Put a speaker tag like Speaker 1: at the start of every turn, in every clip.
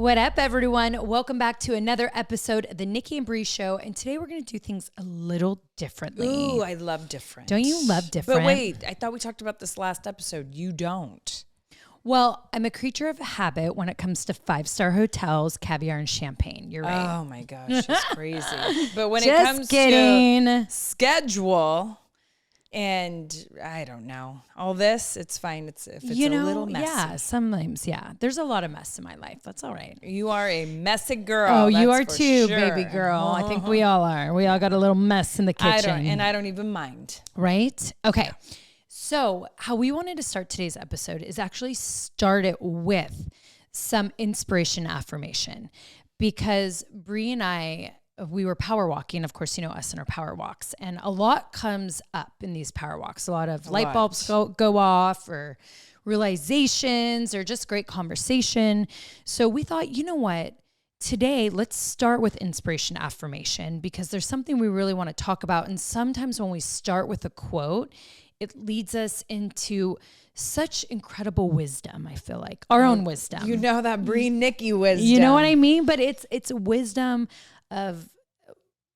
Speaker 1: What up, everyone? Welcome back to another episode of the Nikki Brie Show. And today we're going to do things a little differently.
Speaker 2: Ooh, I love different.
Speaker 1: Don't you love different?
Speaker 2: But wait, I thought we talked about this last episode. You don't.
Speaker 1: Well, I'm a creature of habit when it comes to 5-star hotels, caviar, and champagne. You're right.
Speaker 2: Oh my gosh, it's crazy. But when it
Speaker 1: Just
Speaker 2: comes
Speaker 1: kidding.
Speaker 2: to schedule and I don't know, all this, it's fine. If it's a little messy.
Speaker 1: Yeah, sometimes, yeah. There's a lot of mess in my life. That's all right.
Speaker 2: You are a messy girl.
Speaker 1: Oh, you are
Speaker 2: for
Speaker 1: too,
Speaker 2: sure.
Speaker 1: baby girl. I think we all are. We all got a little mess in the kitchen.
Speaker 2: I don't even mind.
Speaker 1: Right? Okay. Yeah. So how we wanted to start today's episode is actually start it with some inspiration affirmation, because Brie and I, we were power walking. Of course, you know us and our power walks, and a lot comes up in these power walks. A lot of light bulbs go off, or realizations, or just great conversation. So we thought, you know what? Today, let's start with inspiration affirmation, because there's something we really want to talk about. And sometimes when we start with a quote, it leads us into such incredible wisdom. I feel like our own wisdom.
Speaker 2: You know that Brie Nikki wisdom.
Speaker 1: You know what I mean? But it's wisdom of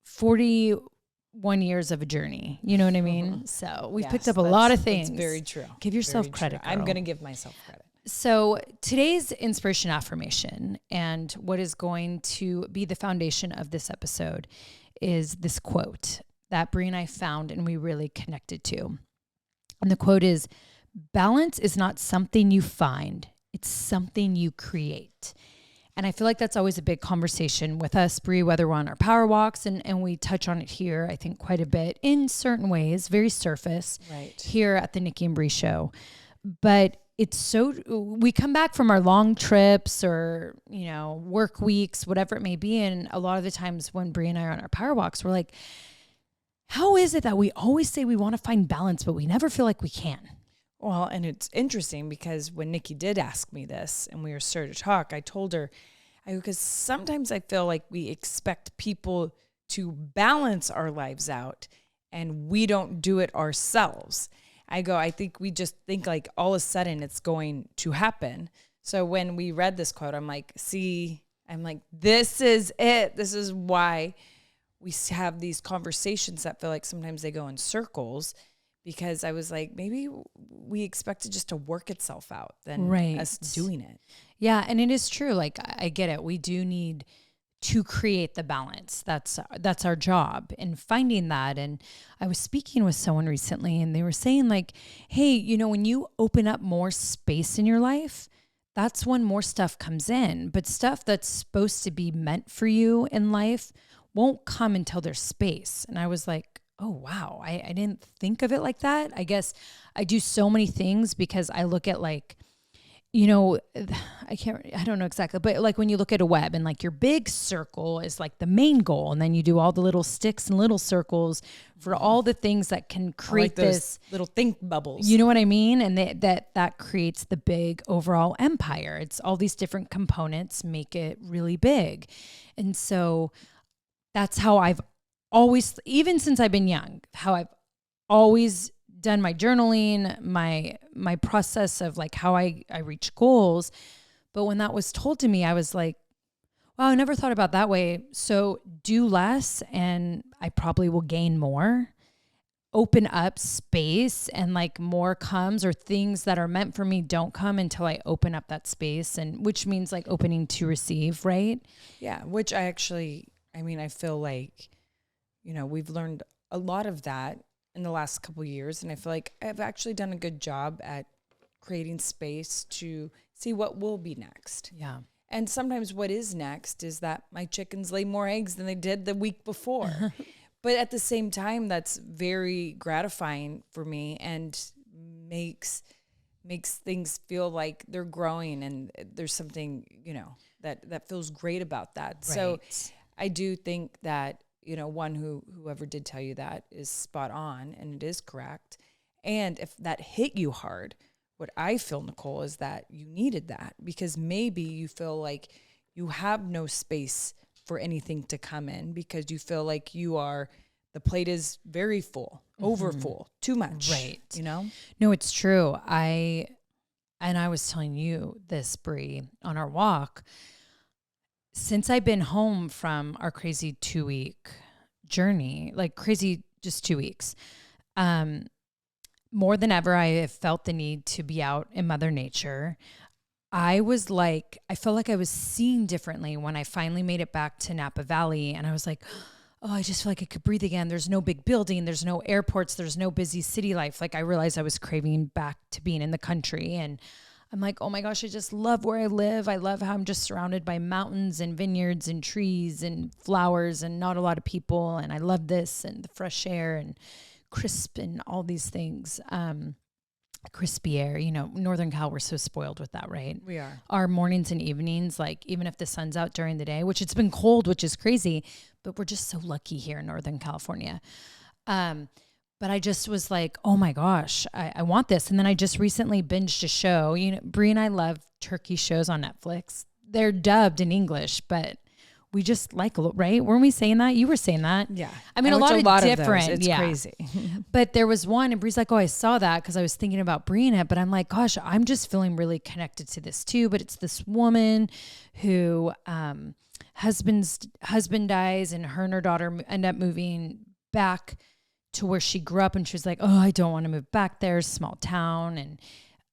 Speaker 1: 41 years of a journey. You know what I mean? So we've picked up a lot of things.
Speaker 2: That's very true.
Speaker 1: Give yourself credit, girl.
Speaker 2: I'm going to give myself credit.
Speaker 1: So today's inspiration affirmation, and what is going to be the foundation of this episode, is this quote that Brie and I found and we really connected to. And the quote is, "Balance is not something you find, it's something you create." And I feel like that's always a big conversation with us, Brie, whether we're on our power walks, and we touch on it here, I think, quite a bit in certain ways, very surface,
Speaker 2: right, here
Speaker 1: at the Nikki Brie Show. But we come back from our long trips or, work weeks, whatever it may be. And a lot of the times when Brie and I are on our power walks, we're like, how is it that we always say we want to find balance, but we never feel like we can?
Speaker 2: Well, and it's interesting because when Nikki did ask me this and we were starting to talk, I told her, because sometimes I feel like we expect people to balance our lives out and we don't do it ourselves. I think we just think like all of a sudden it's going to happen. So when we read this quote, I'm like, this is it. This is why we have these conversations that feel like sometimes they go in circles, because I was like, maybe we expect it just to work itself out than us doing it.
Speaker 1: Yeah. And it is true. Like, I get it. We do need to create the balance. That's our job in finding that. And I was speaking with someone recently and they were saying like, hey, when you open up more space in your life, that's when more stuff comes in. But stuff that's supposed to be meant for you in life won't come until there's space. And I was like, oh, wow, I didn't think of it like that. I guess I do so many things because I look at like, I don't know exactly, but like when you look at a web and like your big circle is like the main goal. And then you do all the little sticks and little circles for all the things that can create this
Speaker 2: little think bubbles.
Speaker 1: You know what I mean? And that creates the big overall empire. It's all these different components make it really big. And so that's how I've always, even since I've been young, how I've always done my journaling, my process of like how I reach goals. But when that was told to me, I was like, wow, I never thought about that way. So do less and I probably will gain more. Open up space and like more comes, or things that are meant for me don't come until I open up that space, and which means like opening to receive, right?
Speaker 2: Yeah, which I feel like, we've learned a lot of that in the last couple of years. And I feel like I've actually done a good job at creating space to see what will be next.
Speaker 1: Yeah.
Speaker 2: And sometimes what is next is that my chickens lay more eggs than they did the week before. But at the same time, that's very gratifying for me and makes things feel like they're growing and there's something, that feels great about that. Right. So I do think that, whoever did tell you that is spot on and it is correct. And if that hit you hard, what I feel, Nicole, is that you needed that, because maybe you feel like you have no space for anything to come in because you feel like the plate is very full, over full, too much.
Speaker 1: Right.
Speaker 2: No,
Speaker 1: it's true. I was telling you this, Brie, on our walk. since I've been home from our crazy 2-week journey, like crazy, just 2 weeks, more than ever, I have felt the need to be out in Mother Nature. I felt like I was seeing differently when I finally made it back to Napa Valley. And I was like, oh, I just feel like I could breathe again. There's no big building. There's no airports. There's no busy city life. Like I realized I was craving back to being in the country. And I'm like, oh my gosh, I just love where I live. I love how I'm just surrounded by mountains and vineyards and trees and flowers and not a lot of people. And I love this and the fresh air and crisp and all these things. Crispy air, Northern Cal, we're so spoiled with that, right?
Speaker 2: We are.
Speaker 1: Our mornings and evenings, like even if the sun's out during the day, which it's been cold, which is crazy, but we're just so lucky here in Northern California. But I just was like, oh my gosh, I want this. And then I just recently binged a show. Brie and I love Turkish shows on Netflix. They're dubbed in English, but we just like, right? Weren't we saying that? You were saying that.
Speaker 2: Yeah.
Speaker 1: I mean, a lot of different.
Speaker 2: It's crazy.
Speaker 1: But there was one, and Brie's like, oh, I saw that because I was thinking about Brie in it. But I'm like, gosh, I'm just feeling really connected to this too. But it's this woman who husband dies, and her and her daughter end up moving back to where she grew up. And she was like, oh, I don't want to move back there, small town.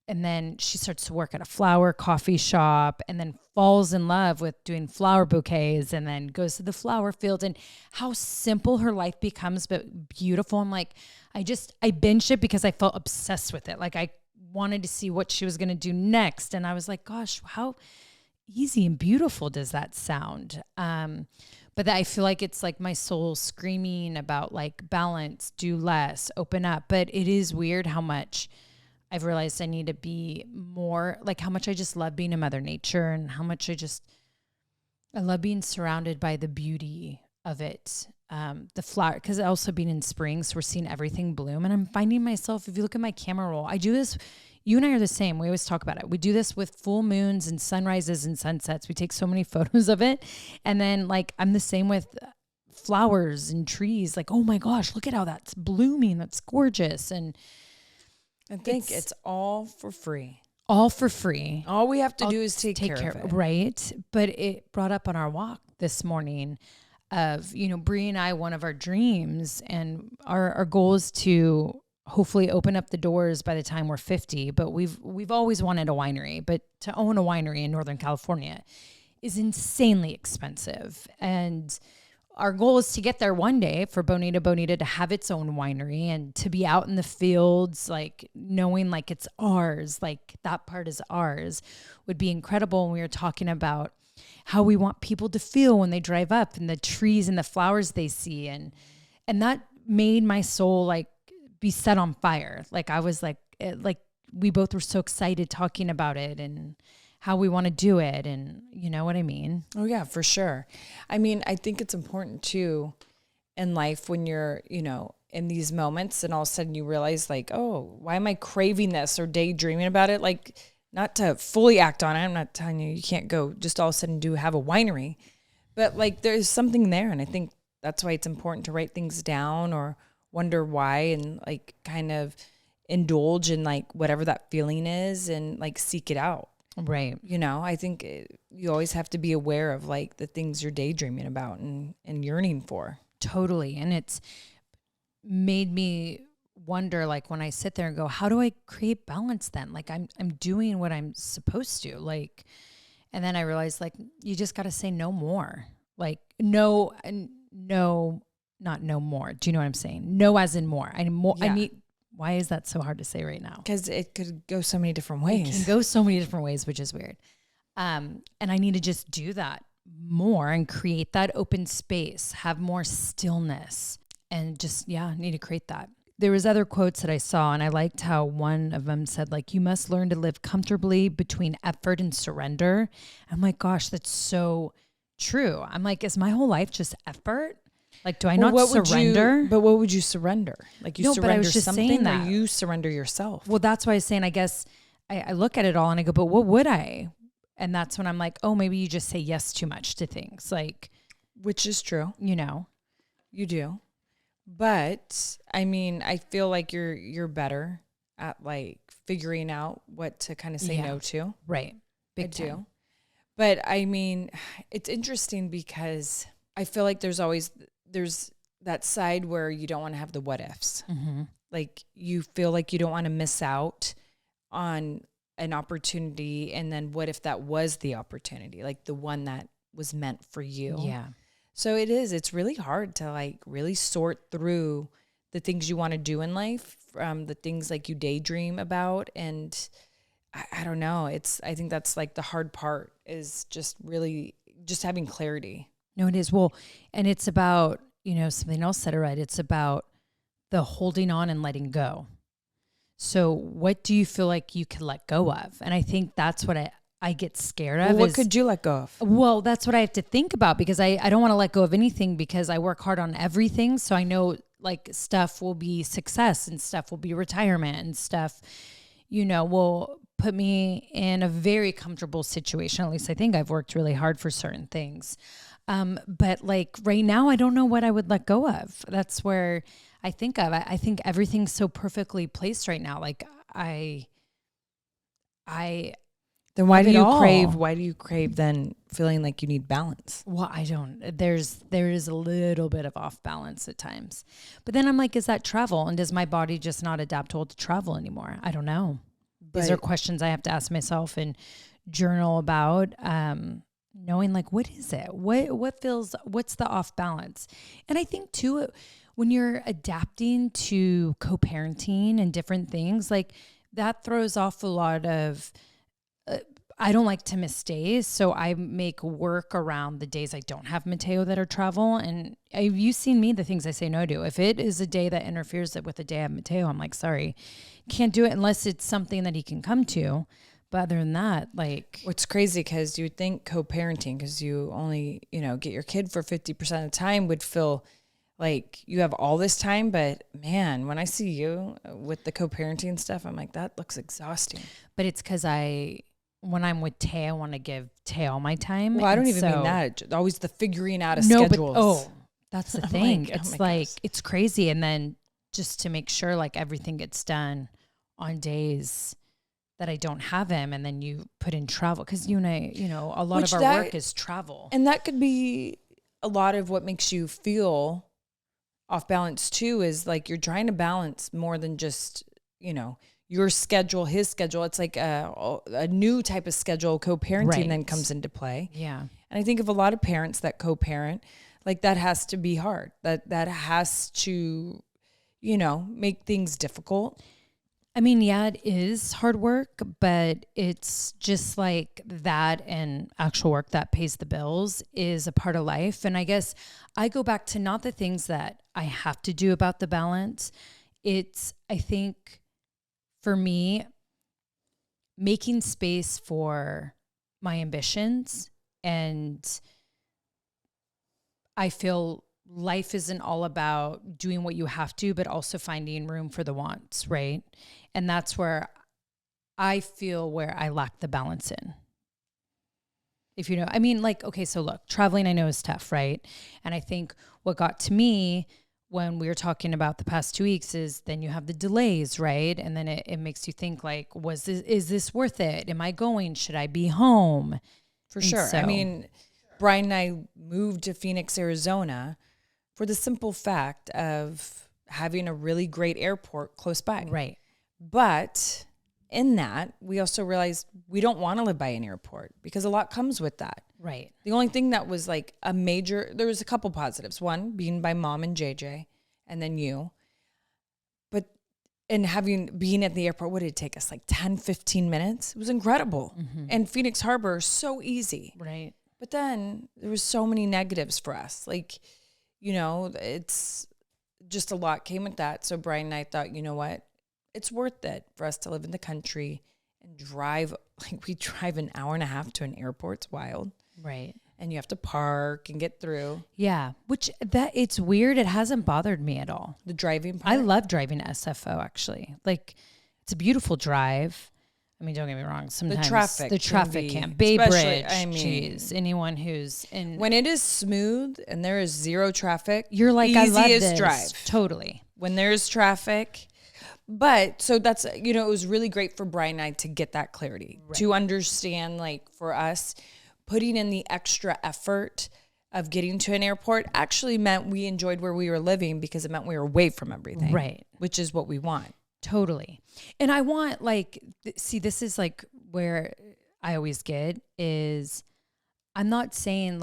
Speaker 1: And then she starts to work at a flower coffee shop and then falls in love with doing flower bouquets and then goes to the flower field, and how simple her life becomes, but beautiful. I'm like, I binged it because I felt obsessed with it. Like I wanted to see what she was going to do next. And I was like, gosh, how easy and beautiful does that sound? But I feel like it's like my soul screaming about like balance, do less, open up. But it is weird how much I've realized I need to be more, like how much I just love being in Mother Nature and how much I love being surrounded by the beauty of it. The flower, because also being in spring, so we're seeing everything bloom. And I'm finding myself, if you look at my camera roll, I do this, you and I are the same. We always talk about it. We do this with full moons and sunrises and sunsets. We take so many photos of it. And then like, I'm the same with flowers and trees. Like, oh my gosh, look at how that's blooming. That's gorgeous. And
Speaker 2: I think it's all for free.
Speaker 1: All for free.
Speaker 2: All we have to do is take care of it.
Speaker 1: Right. But it brought up on our walk this morning of, Brie and I, one of our dreams and our goal is to hopefully open up the doors by the time we're 50. But we've always wanted a winery, but to own a winery in Northern California is insanely expensive. And our goal is to get there one day for Bonita Bonita to have its own winery and to be out in the fields, like knowing like it's ours, like that part is ours would be incredible. And we were talking about how we want people to feel when they drive up and the trees and the flowers they see. And that made my soul like be set on fire. Like I was like we both were so excited talking about it and how we want to do it. And you know what I mean?
Speaker 2: Oh yeah, for sure. I mean, I think it's important too in life when you're, in these moments and all of a sudden you realize like, oh, why am I craving this or daydreaming about it? Like not to fully act on it. I'm not telling you can't go just all of a sudden have a winery, but like there's something there. And I think that's why it's important to write things down or wonder why and like kind of indulge in like whatever that feeling is and like seek it out.
Speaker 1: Right.
Speaker 2: I think you always have to be aware of like the things you're daydreaming about and yearning for.
Speaker 1: Totally. And it's made me wonder, like when I sit there and go, how do I create balance then? Like I'm doing what I'm supposed to, like, and then I realized like, you just got to say no more, like no, not no more. Do you know what I'm saying? No, as in more. I need. Why is that so hard to say right now?
Speaker 2: Because it could go so many different ways.
Speaker 1: It can go so many different ways, which is weird. And I need to just do that more and create that open space, have more stillness, and just, need to create that. There was other quotes that I saw, and I liked how one of them said, like, you must learn to live comfortably between effort and surrender. I'm like, gosh, that's so true. I'm like, is my whole life just effort? Like, do I not surrender?
Speaker 2: But what would you surrender? Like you surrender
Speaker 1: but I was just
Speaker 2: something
Speaker 1: saying that.
Speaker 2: Or you surrender yourself?
Speaker 1: Well, that's why I was saying, I guess I look at it all and I go, but what would I? And that's when I'm like, oh, maybe you just say yes too much to things. Like,
Speaker 2: which is true.
Speaker 1: You
Speaker 2: do. But I mean, I feel like you're better at like figuring out what to kind of say no to.
Speaker 1: Right.
Speaker 2: Big time. But I mean, it's interesting because I feel like there's that side where you don't want to have the what ifs.
Speaker 1: Mm-hmm.
Speaker 2: Like you feel like you don't want to miss out on an opportunity. And then what if that was the opportunity? Like the one that was meant for you.
Speaker 1: Yeah.
Speaker 2: So it's really hard to like really sort through the things you want to do in life from the things like you daydream about. And I don't know. I think that's like the hard part is just really just having clarity.
Speaker 1: No, it is. Well, and it's about, something else said it right. It's about the holding on and letting go. So what do you feel like you can let go of? And I think that's what I get scared of.
Speaker 2: Well, what could you let go of?
Speaker 1: Well, that's what I have to think about because I don't want to let go of anything because I work hard on everything. So I know like stuff will be success and stuff will be retirement and stuff, will put me in a very comfortable situation. At least I think I've worked really hard for certain things. But like right now, I don't know what I would let go of. That's where I think of. I think everything's so perfectly placed right now. Like
Speaker 2: then why do you crave then feeling like you need balance?
Speaker 1: Well, I don't. There is a little bit of off balance at times. But then I'm like, is that travel? And does my body just not adaptable to travel anymore? I don't know. These are questions I have to ask myself and journal about, knowing like, what is it? What's the off balance? And I think too, when you're adapting to co-parenting and different things, like that throws off a lot of, I don't like to miss days. So I make work around the days I don't have Mateo that are travel. And you've seen me, the things I say no to. If it is a day that interferes with the day I have Mateo, I'm like, sorry, can't do it unless it's something that he can come to. But other than that, like.
Speaker 2: What's crazy because you would think co-parenting, because you only, get your kid for 50% of the time would feel like you have all this time. But man, when I see you with the co-parenting stuff, I'm like, that looks exhausting.
Speaker 1: But it's because when I'm with Tay, I want to give Tay all my time.
Speaker 2: Well, I don't even mean that. Always the figuring out of schedules.
Speaker 1: That's the thing. It's like, it's crazy. And then just to make sure like everything gets done on days that I don't have him. And then you put in travel. Cause you and I, a lot of our work is travel.
Speaker 2: And that could be a lot of what makes you feel off balance too, is like you're trying to balance more than just, your schedule, his schedule. It's like a new type of schedule, co-parenting then comes into play.
Speaker 1: Yeah.
Speaker 2: And I think of a lot of parents that co-parent, like that has to be hard. That has to, make things difficult.
Speaker 1: I mean, yeah, it is hard work, but it's just like that and actual work that pays the bills is a part of life. And I guess I go back to not the things that I have to do about the balance. It's, I think, for me, making space for my ambitions, and I feel life isn't all about doing what you have to, but also finding room for the wants, right? And that's where I feel where I lack the balance in. If okay, so look, traveling I know is tough, right? And I think what got to me when we were talking about the past 2 weeks is then you have the delays, right? And then it makes you think like, is this worth it? Am I going? Should I be home?
Speaker 2: For sure. I mean, Brian and I moved to Phoenix, Arizona for the simple fact of having a really great airport close by.
Speaker 1: Right.
Speaker 2: But in that, we also realized we don't want to live by an airport because a lot comes with that.
Speaker 1: Right.
Speaker 2: The only thing that was like there was a couple positives. One, being by mom and JJ, and then you. But being at the airport, what did it take us? Like 10, 15 minutes? It was incredible. Mm-hmm. And Phoenix Harbor, so easy.
Speaker 1: Right.
Speaker 2: But then there was so many negatives for us. Like, it's just a lot came with that. So Brian and I thought, you know what? It's worth it for us to live in the country and drive. Like we drive an hour and a half to an airport. It's wild.
Speaker 1: Right.
Speaker 2: And you have to park and get through.
Speaker 1: Yeah. It's weird. It hasn't bothered me at all.
Speaker 2: The driving part?
Speaker 1: I love driving SFO actually. Like it's a beautiful drive. I mean, don't get me wrong. Sometimes the traffic can Bay Bridge. I mean, geez, anyone who's in.
Speaker 2: When it is smooth and there is zero traffic,
Speaker 1: you're like, I love this.
Speaker 2: Drive.
Speaker 1: Totally.
Speaker 2: When there's traffic. But so that's, it was really great for Brian and I to get that clarity, to understand like for us, putting in the extra effort of getting to an airport actually meant we enjoyed where we were living because it meant we were away from everything.
Speaker 1: Right.
Speaker 2: Which is what we want.
Speaker 1: Totally. And I want see, this is like where I always get is I'm not saying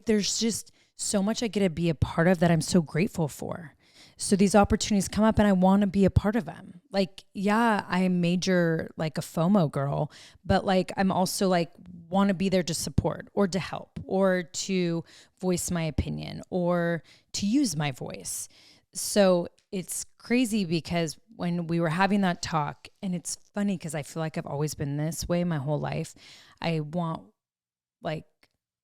Speaker 1: there's just so much I get to be a part of that I'm so grateful for. So these opportunities come up and I want to be a part of them. Like, yeah, I major like a FOMO girl, but like, I'm also like, want to be there to support or to help or to voice my opinion or to use my voice. So it's crazy because when we were having that talk, and it's funny because I feel like I've always been this way my whole life. I want like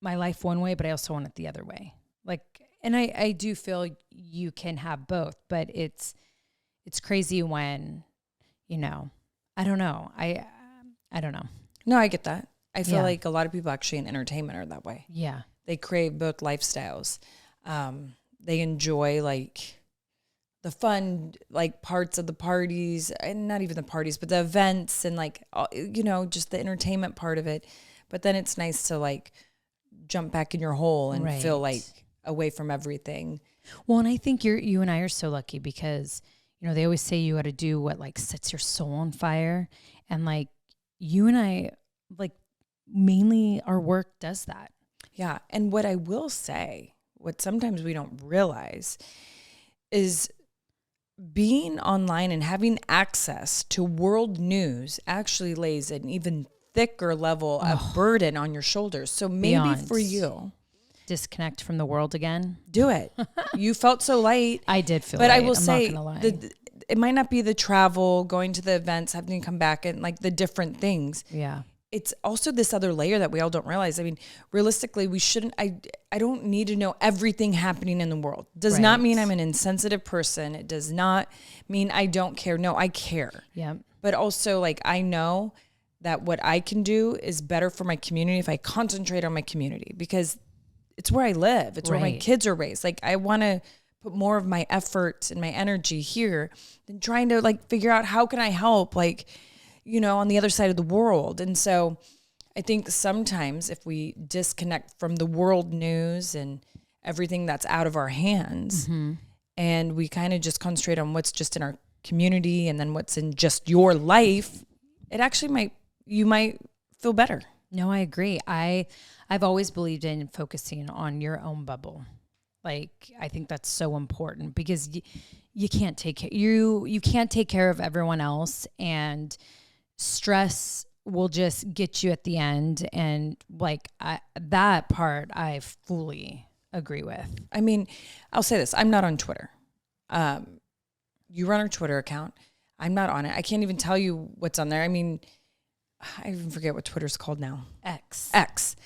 Speaker 1: my life one way, but I also want it the other way. Like, and I do feel you can have both, but it's crazy when, I don't know. I don't know.
Speaker 2: No, I get that. I feel like a lot of people actually in entertainment are that way.
Speaker 1: Yeah.
Speaker 2: They crave both lifestyles. They enjoy like the fun, like parts of the parties, and not even the parties, but the events and like, just the entertainment part of it. But then it's nice to like jump back in your hole and feel like away from everything.
Speaker 1: Well, and I think you and I are so lucky because, they always say you got to do what like sets your soul on fire. And like you and I, like mainly our work does that.
Speaker 2: Yeah. And what I will say, what sometimes we don't realize is being online and having access to world news actually lays an even thicker level of burden on your shoulders. So maybe for you,
Speaker 1: disconnect from the world again.
Speaker 2: Do it. You felt so light.
Speaker 1: I did feel
Speaker 2: but
Speaker 1: light.
Speaker 2: I will
Speaker 1: I'm
Speaker 2: say
Speaker 1: not gonna lie.
Speaker 2: It might not be the travel, going to the events, having to come back and like the different things.
Speaker 1: Yeah.
Speaker 2: It's also this other layer that we all don't realize. I mean, realistically, we shouldn't, I don't need to know everything happening in the world. Does not mean I'm an insensitive person. It does not mean I don't care. No, I care.
Speaker 1: Yeah.
Speaker 2: But also like, I know that what I can do is better for my community if I concentrate on my community because it's where I live. It's where my kids are raised. Like I want to put more of my effort and my energy here than trying to like figure out how can I help like, on the other side of the world. And so I think sometimes if we disconnect from the world news and everything that's out of our hands and we kind of just concentrate on what's just in our community and then what's in just your life, it actually you might feel better.
Speaker 1: No, I agree. I've always believed in focusing on your own bubble. Like, I think that's so important because you can't take care, you can't take care of everyone else, and stress will just get you at the end. And like that part I fully agree with. I
Speaker 2: mean, I'll say this. I'm not on Twitter. You run our Twitter account. I'm not on it. I can't even tell you what's on there. I mean, I even forget what Twitter's called now. X.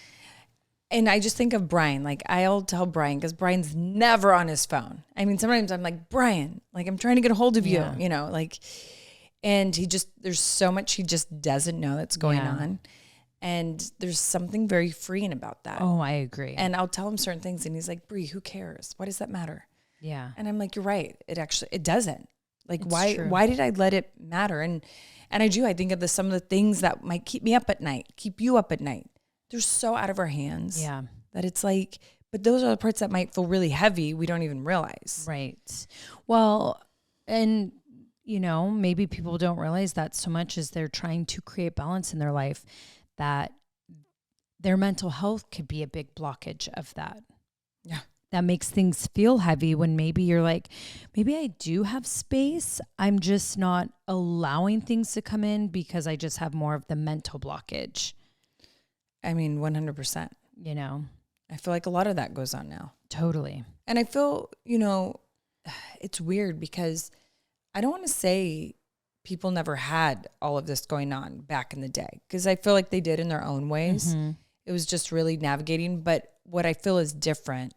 Speaker 2: And I just think of Brian. Like I'll tell Brian because Brian's never on his phone. I mean, sometimes I'm like, Brian, like I'm trying to get a hold of you, and there's so much he just doesn't know that's going on. And there's something very freeing about that.
Speaker 1: Oh, I agree.
Speaker 2: And I'll tell him certain things and he's like, Brie, who cares? Why does that matter?
Speaker 1: Yeah.
Speaker 2: And I'm like, you're right. It doesn't. Like,
Speaker 1: It's true.
Speaker 2: why did I let it matter? And I think of some of the things that might keep me up at night, keep you up at night. They're so out of our hands.
Speaker 1: Yeah.
Speaker 2: That it's like, but those are the parts that might feel really heavy. We don't even realize.
Speaker 1: Right. Well, and maybe people don't realize that so much as they're trying to create balance in their life, that their mental health could be a big blockage of that.
Speaker 2: Yeah.
Speaker 1: That makes things feel heavy when maybe you're like, maybe I do have space. I'm just not allowing things to come in because I just have more of the mental blockage.
Speaker 2: I mean, 100%. I feel like a lot of that goes on now.
Speaker 1: Totally.
Speaker 2: And I feel, it's weird because I don't want to say people never had all of this going on back in the day because I feel like they did in their own ways. Mm-hmm. It was just really navigating. But what I feel is different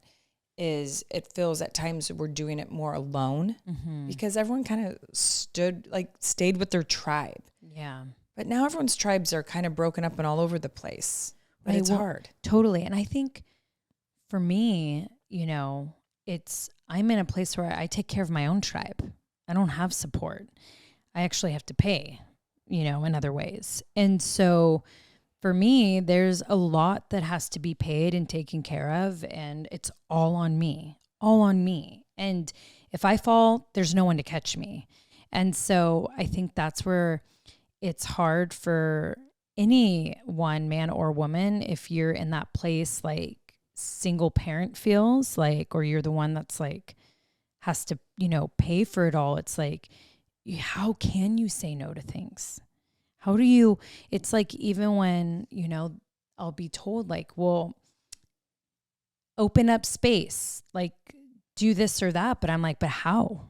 Speaker 2: is it feels at times we're doing it more alone because everyone kind of stayed with their tribe.
Speaker 1: Yeah.
Speaker 2: But now everyone's tribes are kind of broken up and all over the place. But it's hard.
Speaker 1: Totally. And I think for me, I'm in a place where I take care of my own tribe. I don't have support. I actually have to pay, in other ways. And so for me, there's a lot that has to be paid and taken care of, and it's all on me, all on me. And if I fall, there's no one to catch me. And so I think that's where it's hard for anyone, man or woman, if you're in that place like single parent feels like, or you're the one that's like has to, pay for it all. It's like, how can you say no to things? How do you, it's like, even when, I'll be told like, well, open up space, like do this or that. But I'm like, but how?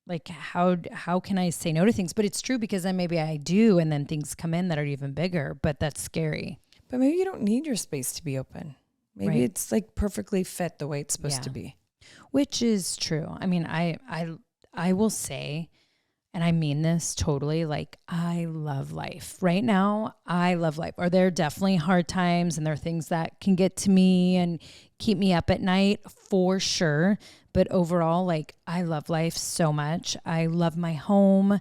Speaker 1: Like, how can I say no to things? But it's true, because then maybe I do, and then things come in that are even bigger, but that's scary.
Speaker 2: But maybe you don't need your space to be open. Maybe it's like perfectly fit the way it's supposed to be.
Speaker 1: Which is true. I mean, I will say, and I mean this totally, like, I love life. Right now, I love life. Are there definitely hard times, and there are things that can get to me and keep me up at night? For sure. But overall, like, I love life so much. I love my home.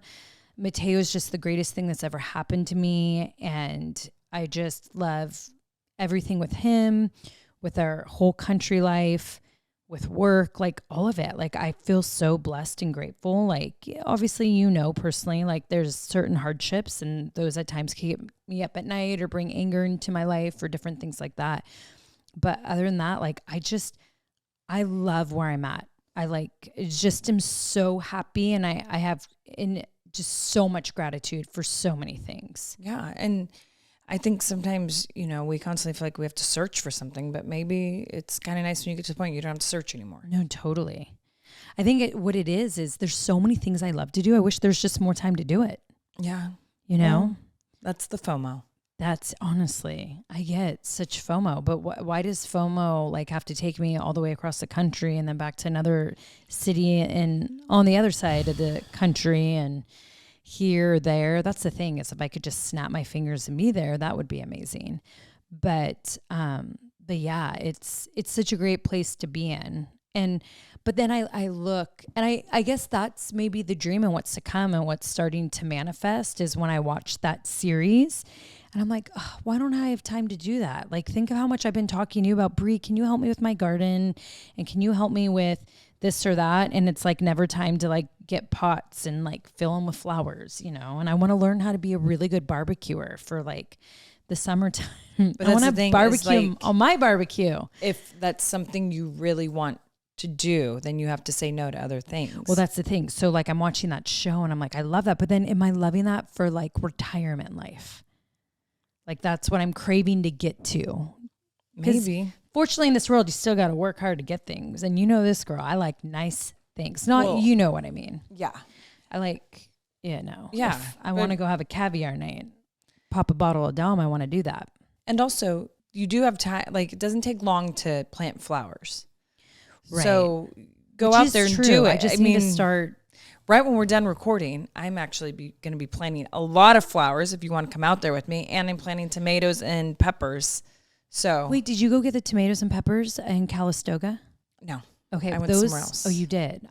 Speaker 1: Mateo is just the greatest thing that's ever happened to me. And I just love everything with him, with our whole country life, with work, like all of it. Like, I feel so blessed and grateful. Like, obviously, personally, like there's certain hardships, and those at times keep me up at night or bring anger into my life or different things like that. But other than that, like, I love where I'm at. I just am so happy, and I have just so much gratitude for so many things.
Speaker 2: Yeah. And I think sometimes, we constantly feel like we have to search for something, but maybe it's kind of nice when you get to the point you don't have to search anymore.
Speaker 1: No, totally. I think what it is there's so many things I love to do. I wish there's just more time to do it.
Speaker 2: Yeah.
Speaker 1: Well,
Speaker 2: that's the FOMO.
Speaker 1: That's honestly, I get such FOMO, but why does FOMO like have to take me all the way across the country and then back to another city and on the other side of the country and here, there? That's the thing, is if I could just snap my fingers and be there, that would be amazing. But yeah, it's such a great place to be in. But then I look, and I guess that's maybe the dream and what's to come and what's starting to manifest is when I watch that series. And I'm like, oh, why don't I have time to do that? Like, think of how much I've been talking to you about, Brie, can you help me with my garden? And can you help me with this or that? And it's like never time to like get pots and like fill them with flowers, and I want to learn how to be a really good barbecuer for like the summertime. But I want to have barbecue on my barbecue.
Speaker 2: If that's something you really want to do, then you have to say no to other things.
Speaker 1: Well, that's the thing. So like, I'm watching that show and I'm like, I love that. But then am I loving that for like retirement life? Like, that's what I'm craving to get to.
Speaker 2: Maybe.
Speaker 1: Fortunately, in this world, you still got to work hard to get things. And this girl, I like nice things. You know what I mean?
Speaker 2: Yeah.
Speaker 1: I like, Yeah.
Speaker 2: If
Speaker 1: I want to go have a caviar night, pop a bottle of Dom, I want to do that.
Speaker 2: And also, you do have time. Like, it doesn't take long to plant flowers.
Speaker 1: Right.
Speaker 2: So go out there and do it.
Speaker 1: I just need to start.
Speaker 2: Right when we're done recording, I'm actually going to be planting a lot of flowers if you want to come out there with me. And I'm planting tomatoes and peppers. So
Speaker 1: wait, did you go get the tomatoes and peppers in Calistoga?
Speaker 2: No.
Speaker 1: Okay.
Speaker 2: I went somewhere else.
Speaker 1: Oh, you did?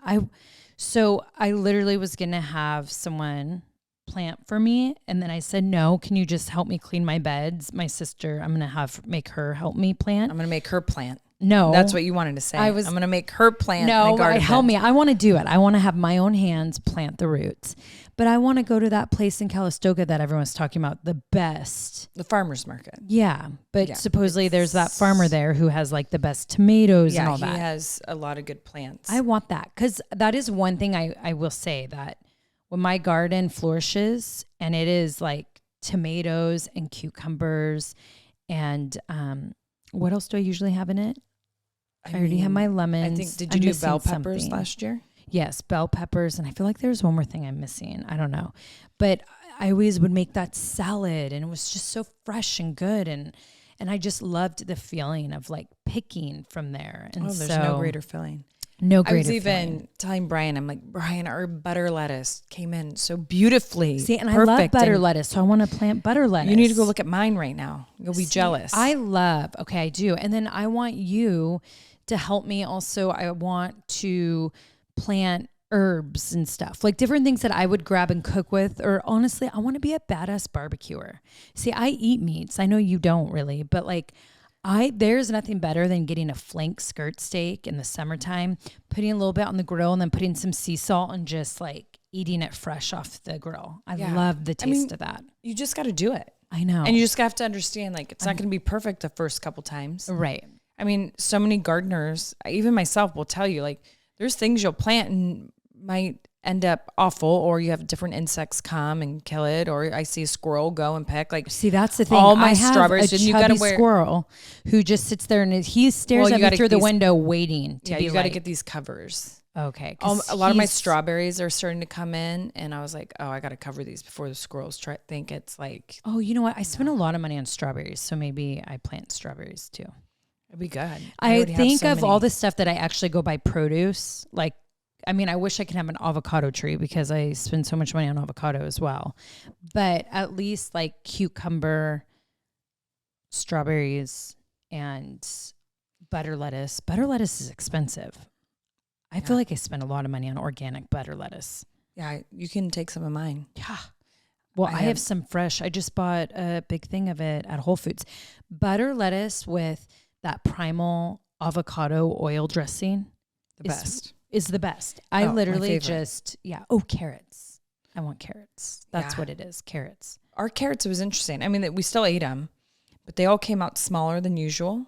Speaker 1: So I literally was going to have someone plant for me. And then I said, no, can you just help me clean my beds? My sister, I'm going to make her help me plant.
Speaker 2: I'm going to make her plant.
Speaker 1: No.
Speaker 2: That's what you wanted to say. I'm going to make her plant
Speaker 1: my
Speaker 2: garden.
Speaker 1: Help me. I want to do it. I want to have my own hands plant the roots. But I want to go to that place in Calistoga that everyone's talking about, the best.
Speaker 2: The farmer's market.
Speaker 1: Yeah. But supposedly there's that farmer there who has like the best tomatoes and all that.
Speaker 2: He has a lot of good plants.
Speaker 1: I want that, because that is one thing I will say, that when my garden flourishes and it is like tomatoes and cucumbers and what else do I usually have in it? I already have my lemons.
Speaker 2: I think, did you do bell peppers last year?
Speaker 1: Yes, bell peppers. And I feel like there's one more thing I'm missing. I don't know. But I always would make that salad and it was just so fresh and good. And I just loved the feeling of like picking from there. And
Speaker 2: there's no greater feeling.
Speaker 1: No greater
Speaker 2: I was even telling Brian, I'm like, Brian, our butter lettuce came in so beautifully.
Speaker 1: See, and perfect. I love butter lettuce, so I want to plant butter lettuce.
Speaker 2: You need to go look at mine right now. You'll be jealous.
Speaker 1: I do. And then I want you to help me also. I want to plant herbs and stuff, like different things that I would grab and cook with. Or honestly, I want to be a badass barbecuer. See, I eat meats. I know you don't really, but like there's nothing better than getting a flank skirt steak in the summertime, putting a little bit on the grill and then putting some sea salt and just like eating it fresh off the grill. I love the taste of that.
Speaker 2: You just got to do it.
Speaker 1: I know.
Speaker 2: And you just have to understand, like, it's not going to be perfect the first couple times.
Speaker 1: Right.
Speaker 2: I mean, so many gardeners, even myself, will tell you, like, there's things you'll plant and might end up awful, or you have different insects come and kill it, or I see a squirrel go and peck. Like,
Speaker 1: see, that's the thing.
Speaker 2: All my
Speaker 1: I have
Speaker 2: strawberries,
Speaker 1: a
Speaker 2: and you got to wear
Speaker 1: squirrel who just sits there and he stares at me through the window, waiting to be.
Speaker 2: You got to get these covers.
Speaker 1: Okay.
Speaker 2: A lot of my strawberries are starting to come in, and I was like, oh, I got to cover these before the squirrels think it's like.
Speaker 1: Oh, you know what? I spend a lot of money on strawberries, so maybe I plant strawberries too.
Speaker 2: It'd be good.
Speaker 1: I think of all the stuff that I actually go buy produce. Like, I mean, I wish I could have an avocado tree because I spend so much money on avocado as well. But at least like cucumber, strawberries, and butter lettuce. Butter lettuce is expensive. I feel like I spend a lot of money on organic butter lettuce.
Speaker 2: Yeah, you can take some of mine.
Speaker 1: Yeah. Well, I have some fresh. I just bought a big thing of it at Whole Foods. Butter lettuce with that primal avocado oil dressing. Is the best. I literally carrots. I want carrots. That's what it is. Carrots.
Speaker 2: Our carrots, it was interesting. I mean, we still ate them, but they all came out smaller than usual.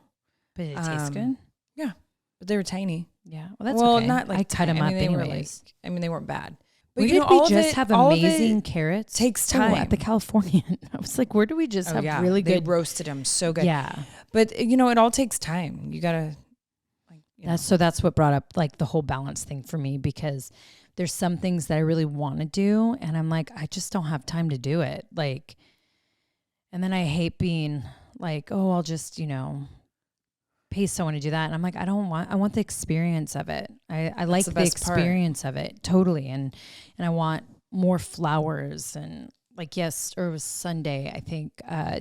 Speaker 1: But it tastes good.
Speaker 2: Yeah. But they were tiny.
Speaker 1: Yeah. Well, that's okay.
Speaker 2: Not like
Speaker 1: I cut them up anyways.
Speaker 2: They weren't bad. But
Speaker 1: Where did we just have amazing carrots?
Speaker 2: Takes time.
Speaker 1: At the Californian. I was like, where do we just have really good?
Speaker 2: They roasted them so good.
Speaker 1: Yeah.
Speaker 2: But, it all takes time. You got to.
Speaker 1: That's what brought up like the whole balance thing for me, because there's some things that I really want to do. And I'm like, I just don't have time to do it. Like, and then I hate being like, oh, I'll just, pay someone to do that. And I'm like, I want the experience of it. I like the experience of it. Totally. And I want more flowers. And like, it was Sunday, I think,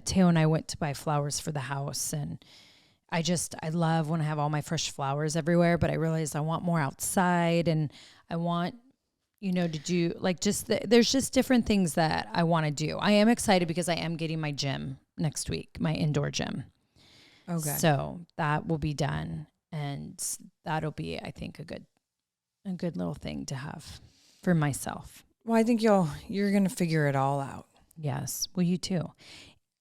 Speaker 1: Teo and I went to buy flowers for the house, and I love when I have all my fresh flowers everywhere, but I realized I want more outside, and I want, to do like there's just different things that I want to do. I am excited because I am getting my gym next week, my indoor gym. Okay. So that will be done, and that'll be, I think, a good little thing to have for myself.
Speaker 2: Well, I think you're going to figure it all out.
Speaker 1: Yes. Well, you too.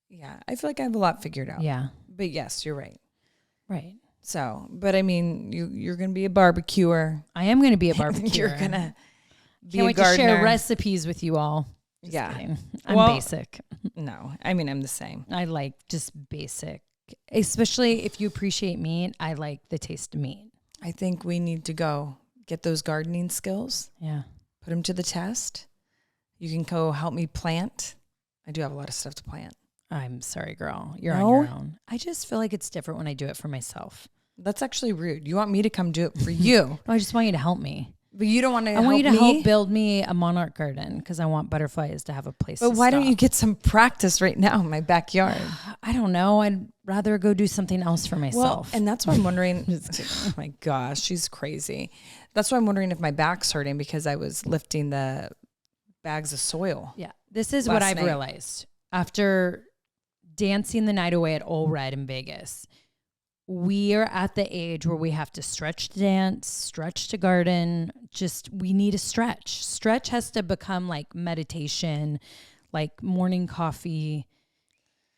Speaker 2: Yeah. I feel like I have a lot figured out.
Speaker 1: Yeah.
Speaker 2: But yes, you're right.
Speaker 1: Right.
Speaker 2: So, but I mean, you're going to be a barbecuer.
Speaker 1: I am going to be a barbecuer.
Speaker 2: You're going to be
Speaker 1: Can't
Speaker 2: a
Speaker 1: wait
Speaker 2: gardener.
Speaker 1: to share recipes with you all. Just kidding. I'm basic.
Speaker 2: No, I mean, I'm the same.
Speaker 1: I like just basic, especially if you appreciate meat. I like the taste of meat.
Speaker 2: I think we need to go get those gardening skills.
Speaker 1: Yeah.
Speaker 2: Put them to the test. You can go help me plant. I do have a lot of stuff to plant.
Speaker 1: I'm sorry, girl. You're on your own. I just feel like it's different when I do it for myself.
Speaker 2: That's actually rude. You want me to come do it for you.
Speaker 1: No, I just want you to help me.
Speaker 2: But you don't want to
Speaker 1: I want you to help build me a monarch garden, because I want butterflies to have a place
Speaker 2: But why don't you get some practice right now in my backyard?
Speaker 1: I don't know. I'd rather go do something else for myself.
Speaker 2: Well, and that's why I'm wondering. Oh my gosh, she's crazy. That's why I'm wondering if my back's hurting, because I was lifting the bags of soil.
Speaker 1: Yeah. This is what I've realized after dancing the night away at Ole Red in Vegas. We are at the age where we have to stretch to dance, stretch to garden. We need a stretch. Stretch has to become like meditation, like morning coffee.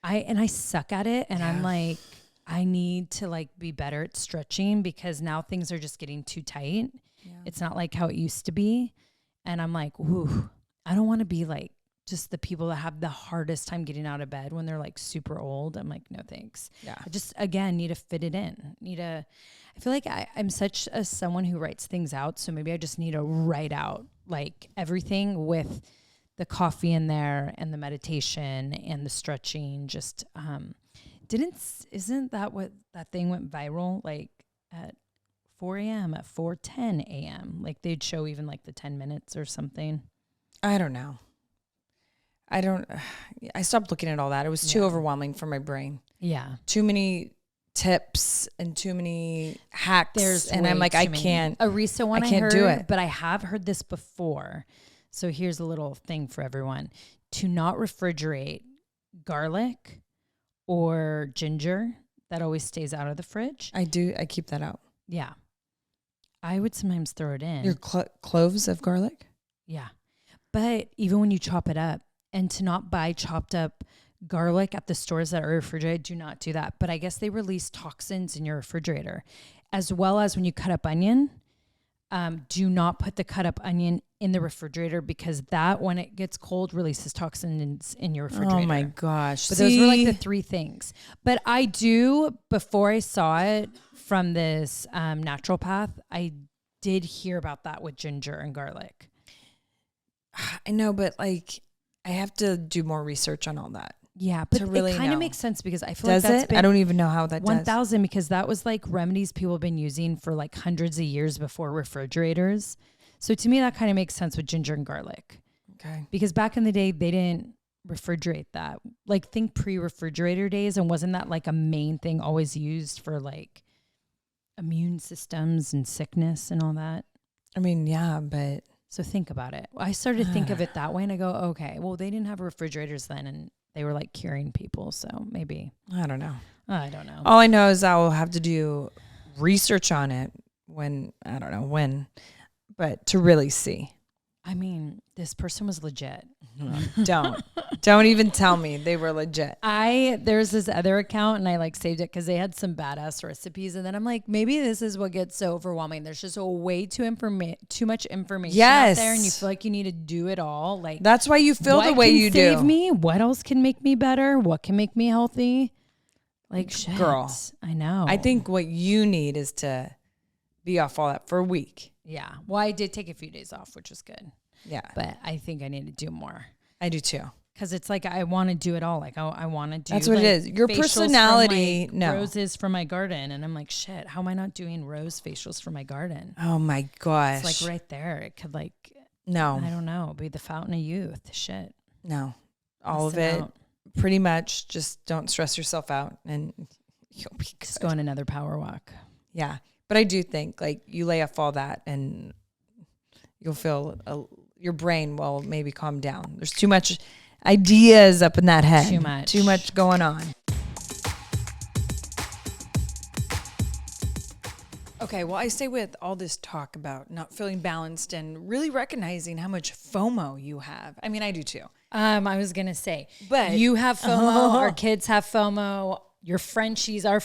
Speaker 1: I suck at it. And I'm like, I need to like be better at stretching, because now things are just getting too tight. Yeah. It's not like how it used to be. And I'm like, ooh, I don't want to be like just the people that have the hardest time getting out of bed when they're like super old. I'm like, no, thanks.
Speaker 2: Yeah.
Speaker 1: I just, again, need to fit it in. I feel like I'm such someone who writes things out. So maybe I just need to write out like everything with the coffee in there and the meditation and the stretching. Just, isn't that what that thing went viral? Like at 4 a.m., at 4:10 a.m. Like they'd show even like the 10 minutes or something.
Speaker 2: I don't know. I stopped looking at all that. It was too overwhelming for my brain.
Speaker 1: Yeah.
Speaker 2: Too many tips and too many hacks. And
Speaker 1: way
Speaker 2: I'm like,
Speaker 1: too
Speaker 2: I
Speaker 1: many.
Speaker 2: can't.
Speaker 1: A recent one I
Speaker 2: can't
Speaker 1: heard,
Speaker 2: do it.
Speaker 1: but I have heard this before. So here's a little thing for everyone: to not refrigerate garlic or ginger. That always stays out of the fridge.
Speaker 2: I do. I keep that out.
Speaker 1: Yeah. I would sometimes throw it in.
Speaker 2: Your cloves of garlic?
Speaker 1: Yeah. But even when you chop it up, and to not buy chopped up garlic at the stores that are refrigerated, do not do that. But I guess they release toxins in your refrigerator, as well as when you cut up onion. Do not put the cut up onion in the refrigerator, because that, when it gets cold, releases toxins in your refrigerator.
Speaker 2: Oh my gosh.
Speaker 1: But those were like the 3 things. But I do, before I saw it from this naturopath, I did hear about that with ginger and garlic.
Speaker 2: I know, but like, I have to do more research on all that.
Speaker 1: Yeah, but
Speaker 2: to really
Speaker 1: it kind
Speaker 2: know.
Speaker 1: of makes sense, because I feel
Speaker 2: Does
Speaker 1: like that's
Speaker 2: it?
Speaker 1: been
Speaker 2: I don't even know how that
Speaker 1: 1,000, because that was like remedies people have been using for like hundreds of years before refrigerators. So to me, that kind of makes sense with ginger and garlic.
Speaker 2: Okay.
Speaker 1: Because back in the day, they didn't refrigerate that. Like, think pre-refrigerator days, and wasn't that like a main thing always used for like immune systems and sickness and all that?
Speaker 2: I mean, yeah, but
Speaker 1: so think about it. I started to think of it that way, and I go, okay, well, they didn't have refrigerators then, and they were like curing people. So maybe.
Speaker 2: I don't know.
Speaker 1: I don't know.
Speaker 2: All I know is I will have to do research on it when, I don't know when, but to really see.
Speaker 1: I mean, this person was legit.
Speaker 2: Don't even tell me they were legit.
Speaker 1: There's this other account, and I like saved it because they had some badass recipes. And then I'm like, maybe this is what gets so overwhelming. There's just a way too much information out there, and you feel like you need to do it all. Like,
Speaker 2: that's why you feel the way you do.
Speaker 1: What can save me? What else can make me better? What can make me healthy? Like, shit.
Speaker 2: Girl,
Speaker 1: I know.
Speaker 2: I think what you need is to be off all that for a week.
Speaker 1: Yeah. Well, I did take a few days off, which was good.
Speaker 2: Yeah.
Speaker 1: But I think I need to do more.
Speaker 2: I do too.
Speaker 1: Because it's like, I want to do it all. Like, I want to do.
Speaker 2: That's what
Speaker 1: like,
Speaker 2: it is. Your personality. No.
Speaker 1: Roses from my garden. And I'm like, shit, how am I not doing rose facials for my garden?
Speaker 2: Oh my gosh.
Speaker 1: It's like right there. It could like,
Speaker 2: no,
Speaker 1: I don't know, be the fountain of youth. Shit.
Speaker 2: No, all of it. Pretty much just don't stress yourself out and you'll be good.
Speaker 1: Just go on another power walk.
Speaker 2: Yeah. But I do think like you lay off all that and you'll feel your brain will maybe calm down. There's too much ideas up in that head. Too much going on. Okay, well, I say with all this talk about not feeling balanced and really recognizing how much FOMO you have. I mean, I do too.
Speaker 1: I was going to say,
Speaker 2: but
Speaker 1: you have FOMO, our kids have FOMO, our Frenchies have